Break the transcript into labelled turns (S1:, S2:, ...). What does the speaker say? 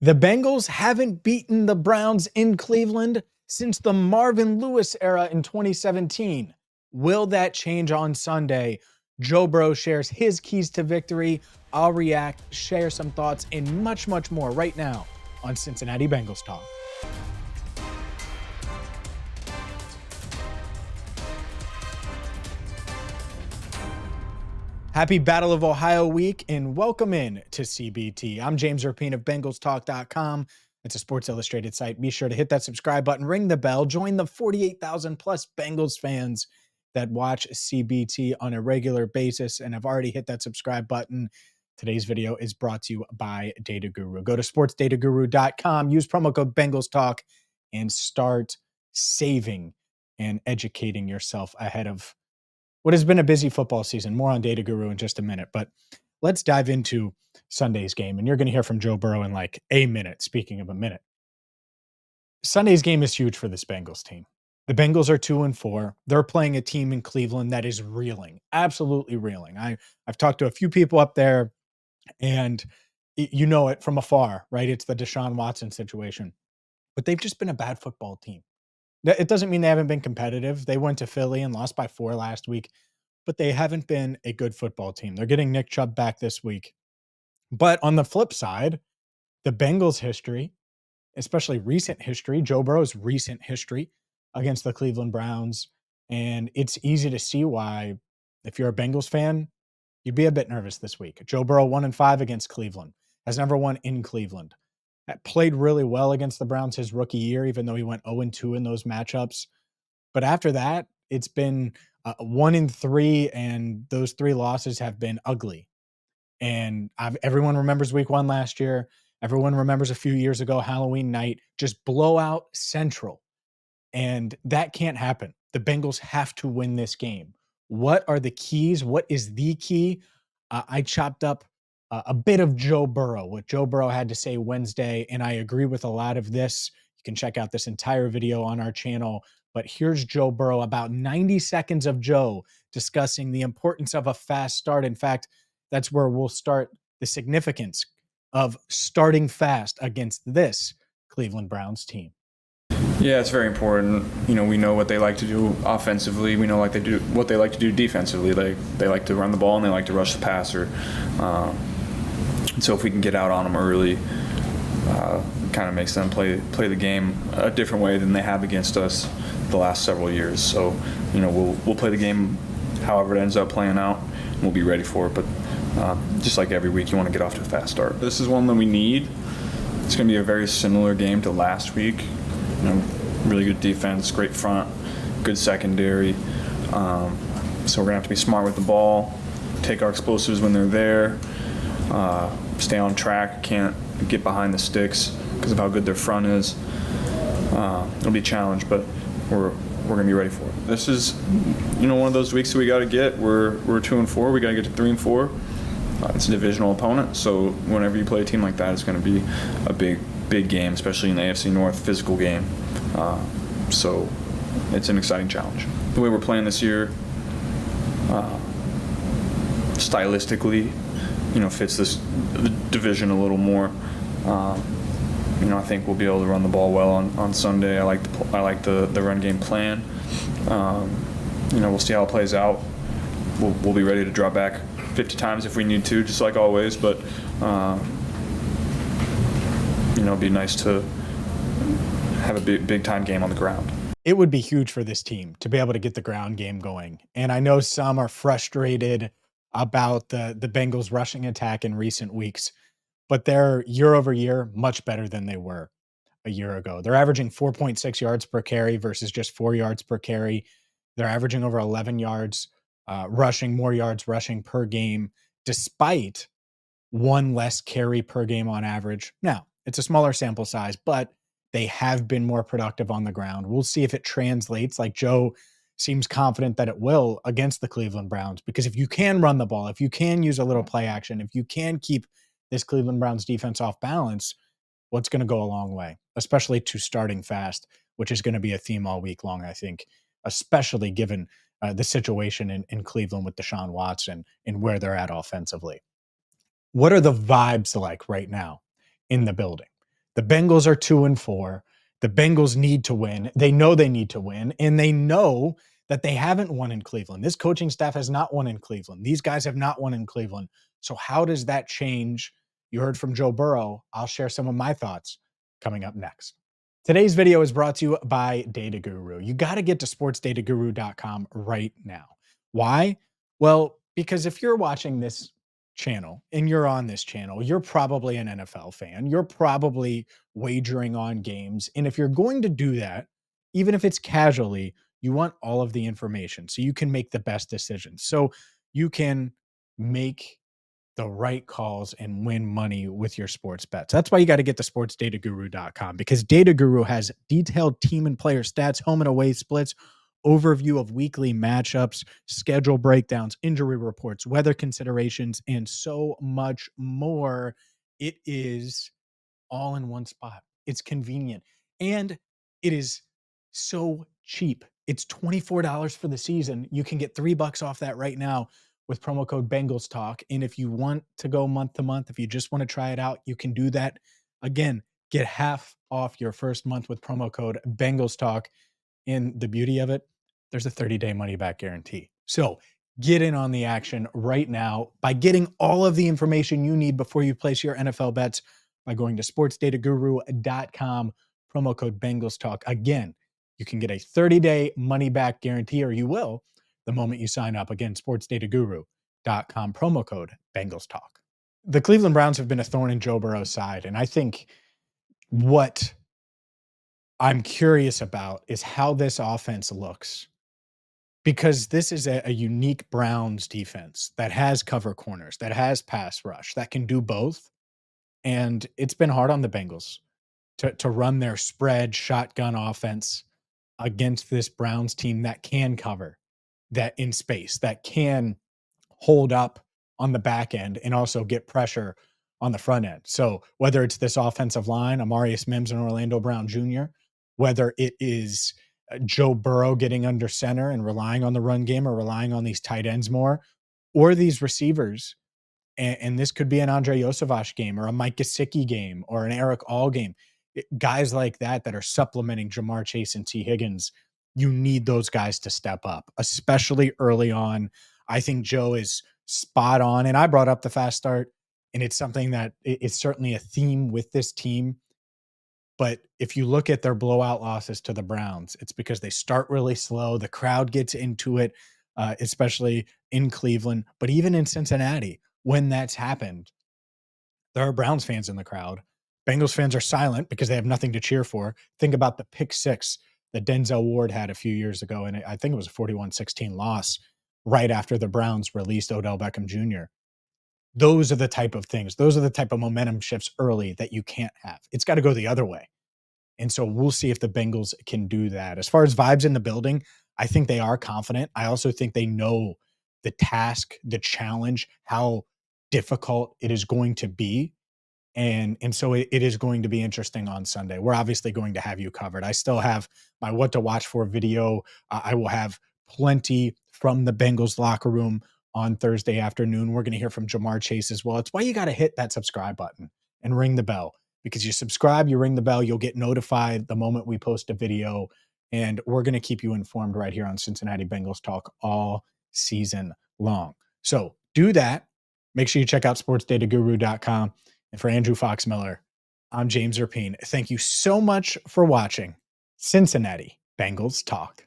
S1: The Bengals haven't beaten the Browns in Cleveland since the Marvin Lewis era in 2017. Will that change on Sunday? Joe Burrow shares his keys to victory. I'll react, share some thoughts, and much, much more right now on Cincinnati Bengals Talk. Happy Battle of Ohio week and welcome in to CBT. I'm James Rapien of BengalsTalk.com. It's a Sports Illustrated site. Be sure to hit that subscribe button, ring the bell, join the 48,000 plus Bengals fans that watch CBT on a regular basis and have already hit that subscribe button. Today's video is brought to you by Data Guru. Go to sportsdataguru.com, use promo code BengalsTalk, and start saving and educating yourself ahead of what has been a busy football season. More on Data Guru in just a minute, but let's dive into Sunday's game. And you're going to hear from Joe Burrow in like a minute, speaking of a minute. Sunday's game is huge for this Bengals team. The Bengals are 2-4. They're playing a team in Cleveland that is reeling, absolutely reeling. I've talked to a few people up there, and you know it from afar, right? It's the Deshaun Watson situation. But they've just been a bad football team. It doesn't mean they haven't been competitive. They went to Philly and lost by 4 last week, but they haven't been a good football team. They're getting Nick Chubb back this week. But on the flip side, the Bengals' history, especially recent history, Joe Burrow's recent history against the Cleveland Browns, and it's easy to see why, if you're a Bengals fan, you'd be a bit nervous this week. Joe Burrow 1-5 against Cleveland, has never won in Cleveland. Played really well against the Browns his rookie year, even though he went 0-2 in those matchups. But after that, it's been 1-3, and those 3 losses have been ugly. And everyone remembers week 1 last year. Everyone remembers a few years ago, Halloween night, just blowout central. And that can't happen. The Bengals have to win this game. What are the keys? What is the key? I chopped up a bit of Joe Burrow, what Joe Burrow had to say Wednesday, and I agree with a lot of this. You can check out this entire video on our channel, but here's Joe Burrow, about 90 seconds of Joe discussing the importance of a fast start. In fact, that's where we'll start the significance of starting fast against this Cleveland Browns team.
S2: Yeah, it's very important. You know, we know what they like to do offensively. We know what they like to do defensively. They like to run the ball and they like to rush the passer. So if we can get out on them early, kind of makes them play the game a different way than they have against us the last several years. So, you know, we'll play the game however it ends up playing out, and we'll be ready for it. But just like every week, you want to get off to a fast start. This is one that we need. It's going to be a very similar game to last week. You know, really good defense, great front, good secondary. So we're gonna have to be smart with the ball, take our explosives when they're there, stay on track, can't get behind the sticks because of how good their front is. It'll be a challenge, but we're gonna be ready for it. This is, you know, one of those weeks that we got to get. We're 2-4. We got to get to 3-4. It's a divisional opponent, so whenever you play a team like that, it's going to be a big game, especially in the AFC North, physical game. So it's an exciting challenge. The way we're playing this year, stylistically, you know, fits the division a little more. You know, I think we'll be able to run the ball well on Sunday. I like the run game plan. You know, we'll see how it plays out. We'll be ready to drop back 50 times if we need to, just like always. But you know, it'd be nice to have a big time game on the ground.
S1: It would be huge for this team to be able to get the ground game going. And I know some are frustrated about the Bengals rushing attack in recent weeks, but they're year over year much better than they were a year ago. They're averaging 4.6 yards per carry versus just 4 yards per carry. They're averaging over 11 yards rushing, more yards rushing per game, despite 1 less carry per game on average. Now, it's a smaller sample size, but they have been more productive on the ground. We'll see if it translates, like Joe seems confident that it will against the Cleveland Browns, because if you can run the ball, if you can use a little play action, if you can keep this Cleveland Browns defense off balance, well, it's going to go a long way, especially to starting fast, which is going to be a theme all week long, I think, especially given the situation in Cleveland with Deshaun Watson and where they're at offensively. What are the vibes like right now in the building? The Bengals are 2-4. The Bengals need to win. They know they need to win, and they know that they haven't won in Cleveland. This coaching staff has not won in Cleveland. These guys have not won in Cleveland. So how does that change? You heard from Joe Burrow. I'll share some of my thoughts coming up next. Today's video is brought to you by Data Guru. You got to get to sportsdataguru.com right now. Why? Well, because if you're watching this channel and you're on this channel, you're probably an NFL fan. You're probably wagering on games. And if you're going to do that, even if it's casually, you want all of the information so you can make the best decisions. So you can make the right calls and win money with your sports bets. That's why you got to get to sportsdataguru.com, because Data Guru has detailed team and player stats, home and away splits, overview of weekly matchups, schedule breakdowns, injury reports, weather considerations, and so much more. It is all in one spot. It's convenient, and it is so cheap. It's $24 for the season. You can get $3 off that right now with promo code Bengals Talk. And if you want to go month to month, if you just want to try it out, you can do that. Again, get half off your first month with promo code Bengals Talk. And the beauty of it, there's a 30-day money-back guarantee. So get in on the action right now by getting all of the information you need before you place your NFL bets by going to sportsdataguru.com, promo code Bengals Talk. Again, you can get a 30-day money-back guarantee, or you will the moment you sign up. Again, sportsdataguru.com, promo code Bengals Talk. The Cleveland Browns have been a thorn in Joe Burrow's side, and I think what I'm curious about is how this offense looks, because this is a unique Browns defense that has cover corners, that has pass rush, that can do both. And it's been hard on the Bengals to run their spread shotgun offense against this Browns team that can cover, that in space, that can hold up on the back end and also get pressure on the front end. So whether it's this offensive line, Amarius Mims and Orlando Brown Jr., whether it is Joe Burrow getting under center and relying on the run game or relying on these tight ends more, or these receivers, and this could be an Andre Yosevach game or a Mike Gesicki game or an Eric All game. Guys like that are supplementing Jamar Chase and T. Higgins. You need those guys to step up, especially early on. I think Joe is spot on. And I brought up the fast start, and it's something that it's certainly a theme with this team. But if you look at their blowout losses to the Browns, it's because they start really slow. The crowd gets into it, especially in Cleveland, but even in Cincinnati. When that's happened, there are Browns fans in the crowd. Bengals fans are silent because they have nothing to cheer for. Think about the pick six that Denzel Ward had a few years ago, and I think it was a 41-16 loss right after the Browns released Odell Beckham Jr. Those are the type of things. Those are the type of momentum shifts early that you can't have. It's got to go the other way. And so we'll see if the Bengals can do that. As far as vibes in the building, I think they are confident. I also think they know the task, the challenge, how difficult it is going to be. And so it is going to be interesting on Sunday. We're obviously going to have you covered. I still have my what to watch for video. I will have plenty from the Bengals locker room on Thursday afternoon. We're going to hear from Jamar Chase as well. It's why you got to hit that subscribe button and ring the bell, because you subscribe, you ring the bell, you'll get notified the moment we post a video. And we're going to keep you informed right here on Cincinnati Bengals Talk all season long. So do that. Make sure you check out sportsdataguru.com. And for Andrew Fox Miller, I'm James Rapien. Thank you so much for watching Cincinnati Bengals Talk.